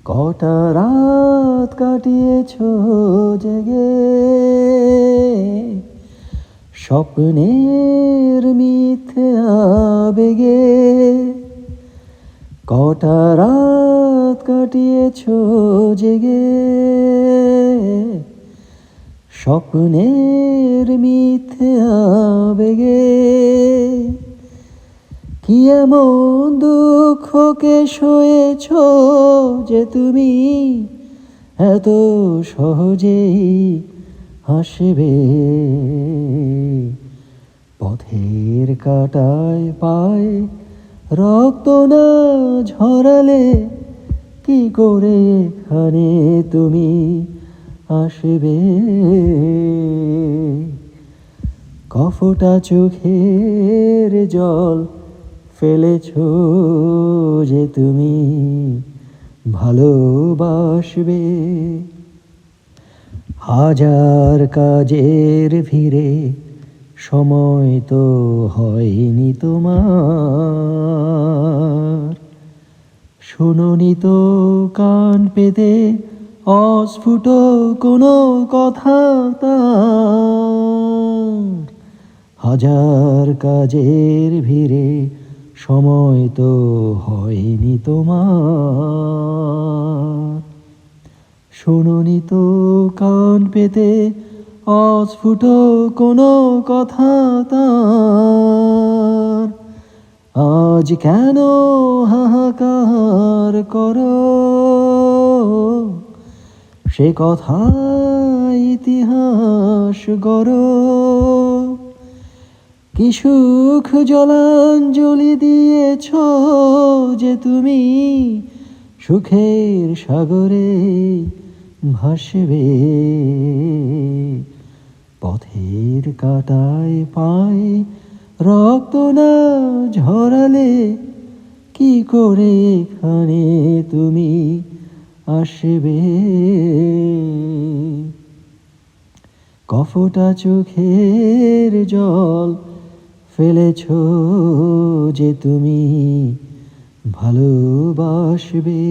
কটা রাত কাটিয়েছ জেগে, স্বপ্নের মিথ্যে আবেগে। কটা রাত কাটিয়েছ জেগে, স্বপ্নের মিথ্যে আবেগে। কি এমন দুঃখকে সয়েছ যে তুমি এত সহজেই হাসবে? পথের কাঁটায় পায় রক্ত না ঝরালে কি করে এখানে তুমি আসবে? কফটা চোখের জল ফেলেছ যে তুমি ভালোবাসবে। হাজার কাজের ভিড়ে সময় তো হয়নি তোমার। শুনোনি তো কান পেতে অস্ফুট কোনো কথা তার। হাজার কাজের ভিড়ে সময় তো হয়নি তোমার। শুনোনি তো কান পেতে অস্ফুট কোনো কথা তার। আজ কেন হাহাকার করো, সে কথা ইতিহাস গড়ো। কি সুখ জলাঞ্জলি দিয়েছ যে তুমি সুখের সাগরে ভাসবে। পথের কাঁটায় পায় রক্ত না ঝরালে কি করে এখানে তুমি আসবে? কফটা চোখের জল ফেলেছ যে তুমি ভালোবাসবে।